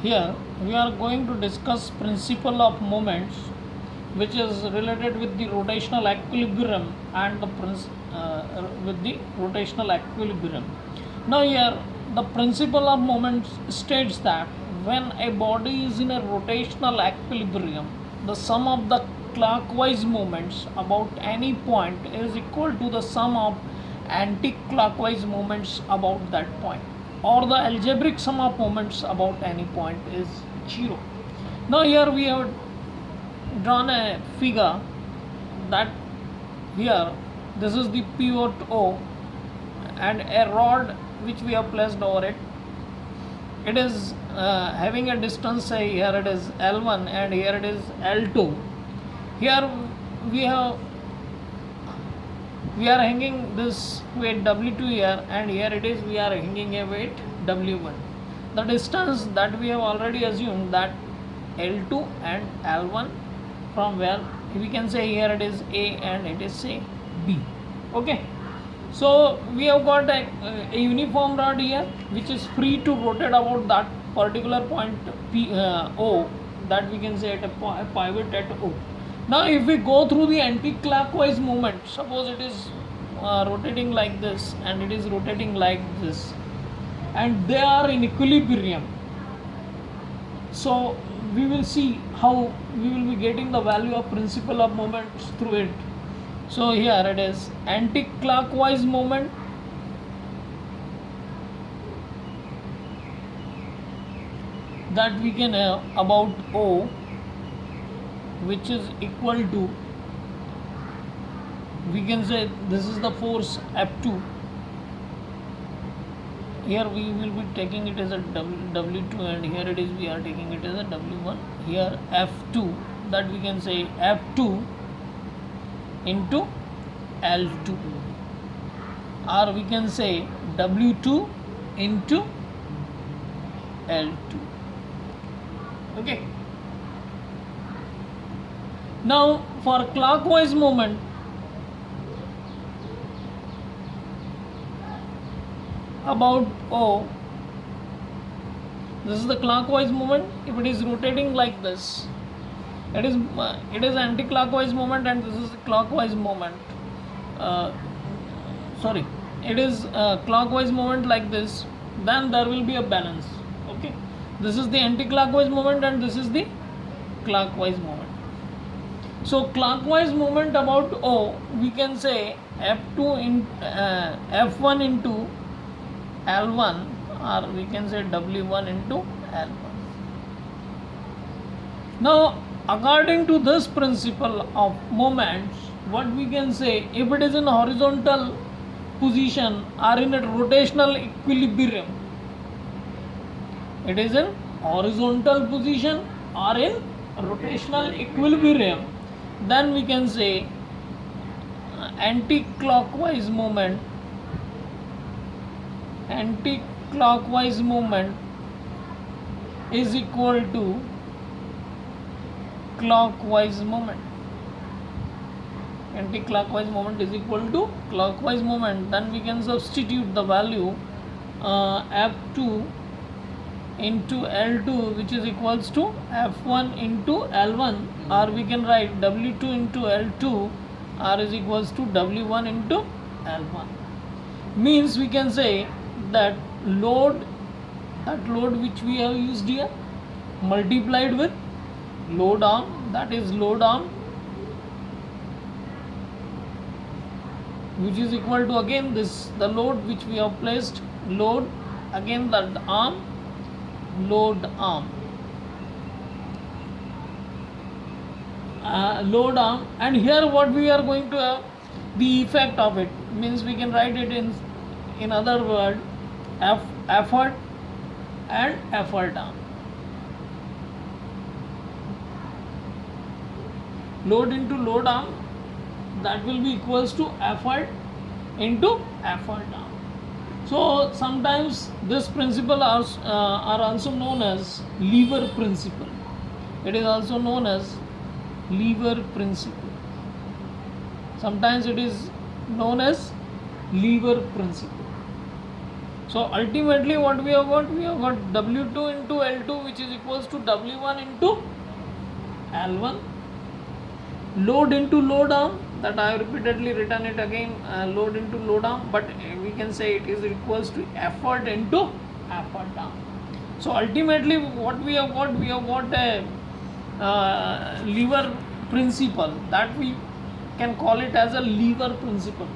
Here we are going to discuss principle of moments, which is related with the rotational equilibrium and with the rotational equilibrium. Now here the principle of moments states that when a body is in a rotational equilibrium, the sum of the clockwise moments about any point is equal to the sum of anti-clockwise moments about that point, or the algebraic sum of moments about any point is 0. Now here we have drawn a figure that here this is the pivot O and a rod which we have placed over it. It is having a distance, say here it is L1 and here it is L2. Here we are hanging this weight W2 here, and here it is we are hanging a weight W1. The distance that we have already assumed that L2 and L1, from where we can say here it is A and it is say B. Okay, so we have got a uniform rod here which is free to rotate about that particular point O, that we can say at a pivot at O. Now if we go through the anti-clockwise movement, suppose it is rotating like this and it is rotating like this, and they are in equilibrium, so we will see how we will be getting the value of principle of moments through it. So here it is anti-clockwise moment that we can have about O, which is equal to, we can say this is the force F2. Here we will be taking it as a W2 and here it is we are taking it as a W1. Here F2, that we can say F2 into L2, or we can say W2 into L2. Okay. Now for clockwise moment, about O, this is the clockwise moment. If it is rotating like this, it is anti-clockwise moment, and this is clockwise moment. Sorry, it is clockwise moment like this. Then there will be a balance. Okay, this is the anti-clockwise moment and this is the clockwise moment. So clockwise moment about O, we can say F2 in F1 into L1, or we can say W1 into L1. Now according to this principle of moments, what we can say, if it is in horizontal position or in a rotational equilibrium, it is in horizontal position or in rotational equilibrium, then we can say anti-clockwise moment is equal to clockwise moment. Anti-clockwise moment is equal to clockwise moment. Then we can substitute the value F2 into L2, which is equals to F1 into L1, or we can write W2 into L2, or is equals to W1 into L1. Means we can say that load which we have used here multiplied with load arm, that is load arm, which is equal to again this, the load which we have placed, load, again that arm, load arm, load arm, and here what we are going to have the effect of it, means we can write it in other word effort and effort arm. Load into load arm, that will be equals to effort into effort arm. So sometimes this principle are also known as lever principle. It is also known as lever principle. Sometimes it is known as lever principle. So ultimately what we have got? We have got W2 into L2, which is equals to W1 into L1. Load into load arm, that I have repeatedly written it again, load into load arm, but we can say it is equals to effort into effort arm. So ultimately what we have got? We have got a lever principle, that we can call it as a lever principle.